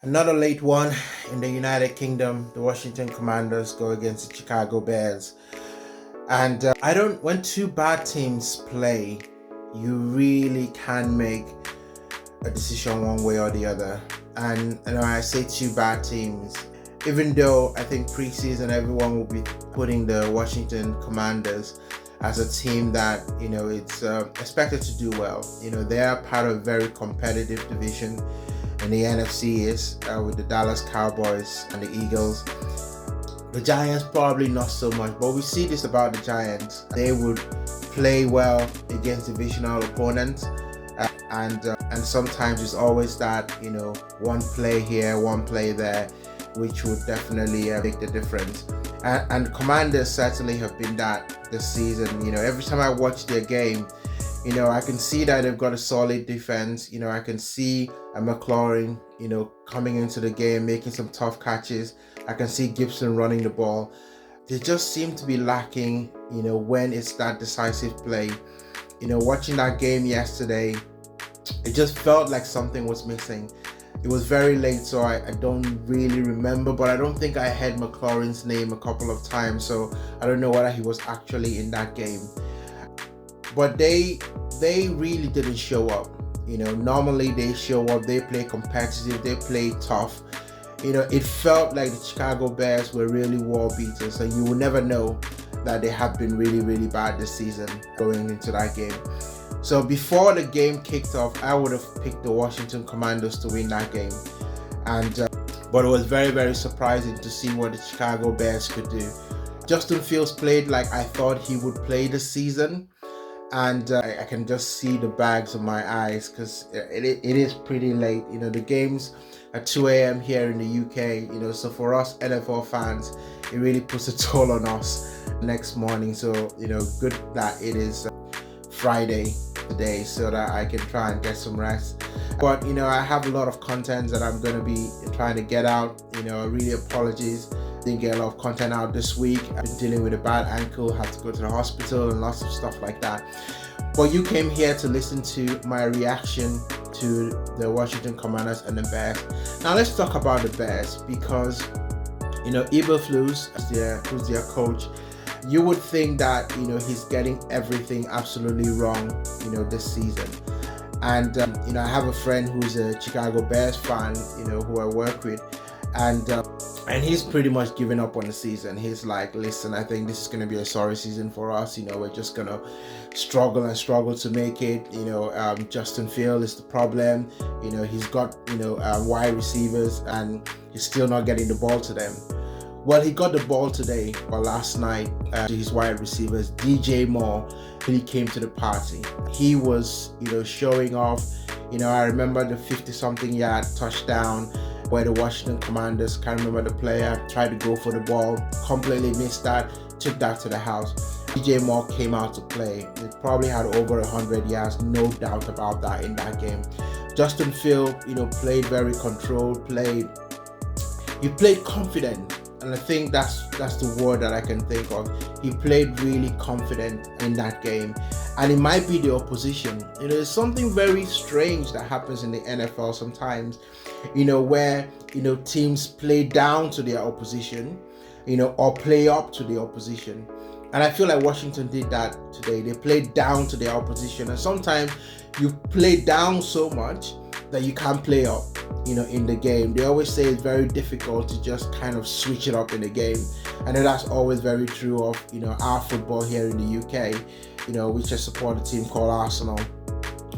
Another late one in the United Kingdom. The Washington Commanders go against the Chicago Bears. And when two bad teams play, you really can make a decision one way or the other. And I say two bad teams, even though I think preseason everyone will be putting the Washington Commanders as a team that it's expected to do well. They are part of a very competitive division in the NFC is with the Dallas Cowboys and the Eagles. The Giants probably not so much, but we see this about the Giants. They would play well against divisional opponents, and sometimes it's always that one play here, one play there, which would definitely make the difference. And Commanders certainly have been that this season. Every time I watch their game, I can see that they've got a solid defense. I can see a McLaurin, coming into the game, making some tough catches. I can see Gibson running the ball. They just seem to be lacking, when it's that decisive play. Watching that game yesterday, it just felt like something was missing. It was very late, so I don't really remember, but I don't think I heard McLaurin's name a couple of times, so I don't know whether he was actually in that game. But they really didn't show up. Normally they show up, they play competitive, they play tough. It felt like the Chicago Bears were really wall beaters, and you will never know that they have been really, really bad this season going into that game. So before the game kicked off, I would have picked the Washington Commanders to win that game. But it was very, very surprising to see what the Chicago Bears could do. Justin Fields played like I thought he would play this season. And I can just see the bags of my eyes because it is pretty late. The games at 2 a.m. here in the UK, so for us NFL fans, it really puts a toll on us next morning. So, good that it is Friday today so that I can try and get some rest. But, I have a lot of content that I'm going to be trying to get out. Really apologies. Didn't get a lot of content out this week. I've been dealing with a bad ankle, had to go to the hospital and lots of stuff like that. But you came here to listen to my reaction to the Washington Commanders and the Bears. Now let's talk about the Bears because, Eberflus, who's their coach, you would think that, he's getting everything absolutely wrong, this season. And, I have a friend who's a Chicago Bears fan, who I work with. And he's pretty much given up on the season. He's like, listen, I think this is going to be a sorry season for us. We're just going to struggle to make it. Justin Fields is the problem. He's got, wide receivers and he's still not getting the ball to them. Well, he got the ball today or last night to his wide receivers. DJ Moore really came to the party. He was, showing off. I remember the 50-something yard touchdown where the Washington Commanders, can't remember the player, tried to go for the ball, completely missed that, took that to the house. DJ Moore came out to play. He probably had over 100 yards, no doubt about that in that game. Justin Fields, played very controlled, he played confident. And I think that's the word that I can think of. He played really confident in that game. And it might be the opposition. There's something very strange that happens in the NFL sometimes, where, teams play down to their opposition, or play up to the opposition. And I feel like Washington did that today. They played down to their opposition. And sometimes you play down so much that you can't play up, in the game. They always say it's very difficult to just kind of switch it up in the game. I know that's always very true of, our football here in the UK, which I support a team called Arsenal.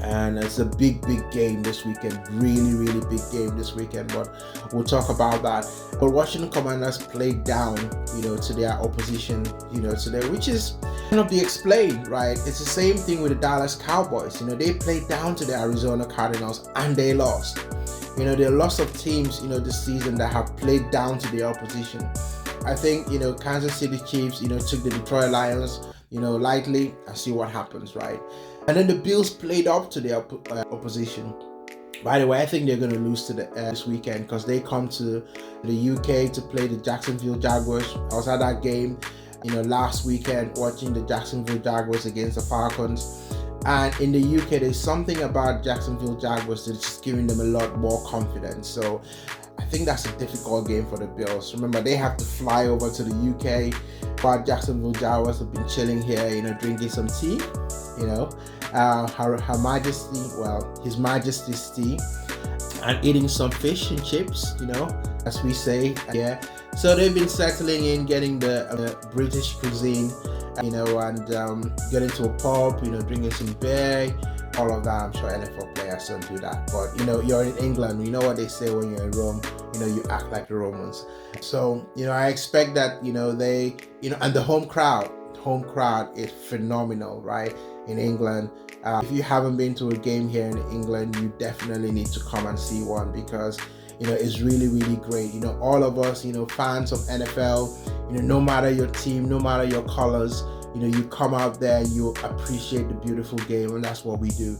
And it's a big game this weekend, really big game this weekend, but we'll talk about that. But Washington Commanders played down, to their opposition, today, which is cannot be explained, right? It's the same thing with the Dallas Cowboys. They played down to the Arizona Cardinals and they lost. There are lots of teams, this season that have played down to their opposition. I think, Kansas City Chiefs, took the Detroit Lions, lightly and see what happens, right? And then the Bills played up to their opposition. By the way, I think they're going to lose to this weekend because they come to the UK to play the Jacksonville Jaguars. I was at that game, last weekend watching the Jacksonville Jaguars against the Falcons. And in the UK, there's something about Jacksonville Jaguars that's just giving them a lot more confidence. So I think that's a difficult game for the Bills. Remember, they have to fly over to the UK, while Jacksonville Jaguars have been chilling here, drinking some tea, Her Majesty, His Majesty's tea, and eating some fish and chips, as we say. Yeah. So they've been settling in, getting the British cuisine, and getting to a pub, drinking some beer, all of that. I'm sure NFL players don't do that, but you're in England. You know what they say when you're in Rome. You act like the Romans. So I expect that they and the home crowd is phenomenal, right? In England. If you haven't been to a game here in England, you definitely need to come and see one, because it's really, really great. All of us, fans of NFL, no matter your team, no matter your colors, you come out there, you appreciate the beautiful game, and that's what we do.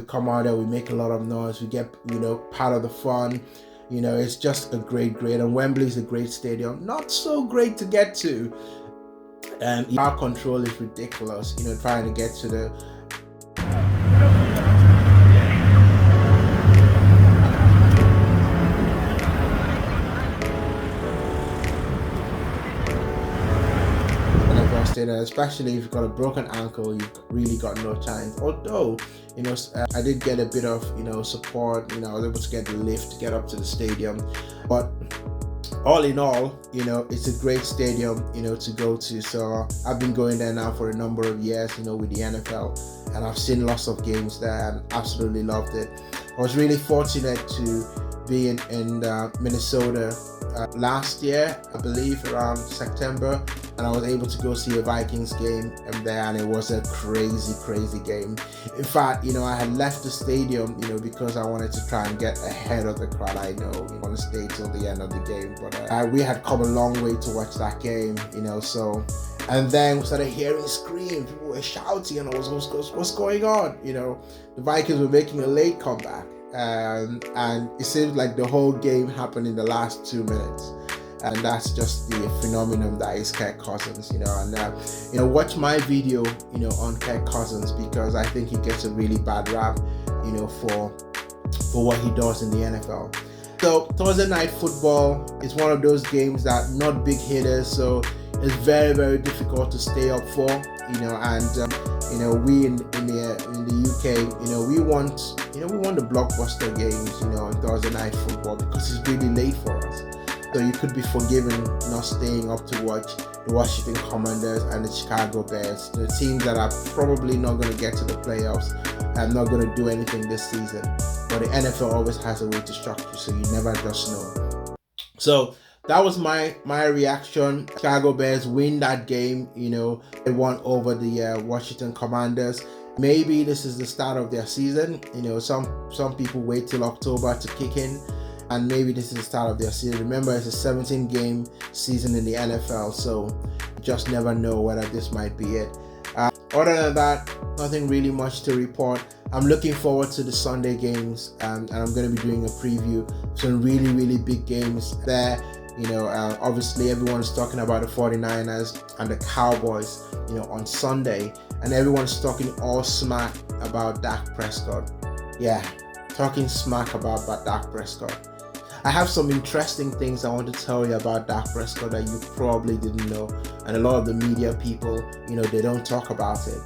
Come out there, we make a lot of noise, we get part of the fun. It's just a great, and Wembley is a great stadium, not so great to get to, and our control is ridiculous, trying to get to the stadium, especially if you've got a broken ankle. You've really got no chance. Although I did get a bit of support. I was able to get the lift to get up to the stadium, but all in all, it's a great stadium to go to. So I've been going there now for a number of years with the NFL, and I've seen lots of games there and absolutely loved it. I was really fortunate to be in Minnesota last year, I believe around September, and I was able to go see a Vikings game there, and it was a crazy game. In fact, I had left the stadium, because I wanted to try and get ahead of the crowd. I know we want to stay till the end of the game, but we had come a long way to watch that game, so. And then we started hearing screams, people were shouting, and I was, what's going on? The Vikings were making a late comeback, and it seemed like the whole game happened in the last 2 minutes. And that's just the phenomenon that is Kirk Cousins, and watch my video, on Kirk Cousins, because I think he gets a really bad rap, for what he does in the NFL. So Thursday night football is one of those games that not big hitters, so it's very, very difficult to stay up for, and we in the UK, we want the blockbuster games, on Thursday night football, because it's really late for us. So you could be forgiven not staying up to watch the Washington Commanders and the Chicago Bears, the teams that are probably not going to get to the playoffs and not going to do anything this season. But the NFL always has a way to shock you, so you never just know. So that was my reaction. Chicago Bears win that game. They won over the Washington Commanders. Maybe this is the start of their season. Some people wait till October to kick in, and maybe this is the start of their season. Remember, it's a 17-game season in the NFL, so you just never know whether this might be it. Other than that, nothing really much to report. I'm looking forward to the Sunday games, and I'm going to be doing a preview of some really, really big games there. Obviously everyone's talking about the 49ers and the Cowboys, on Sunday, and everyone's talking all smack about Dak Prescott. Yeah, talking smack about Dak Prescott. I have some interesting things I want to tell you about Dak Prescott that you probably didn't know, and a lot of the media people, they don't talk about it.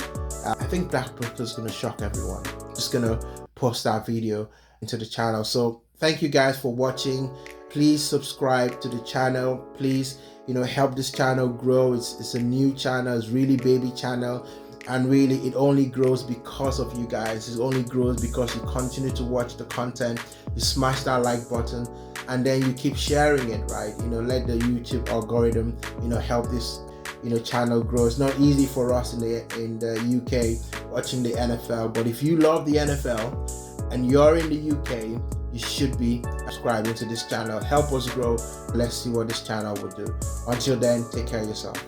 I think Dak Prescott is going to shock everyone. I'm just going to post that video into the channel. So thank you guys for watching. Please subscribe to the channel. Please, help this channel grow. It's a new channel. It's really baby channel. And really, it only grows because of you guys. It only grows because you continue to watch the content. You smash that like button, and then you keep sharing it, right? Let the YouTube algorithm, help this, channel grow. It's not easy for us in the UK watching the NFL, but if you love the NFL and you're in the UK, you should be subscribing to this channel. Help us grow. Let's see what this channel will do. Until then, take care of yourself.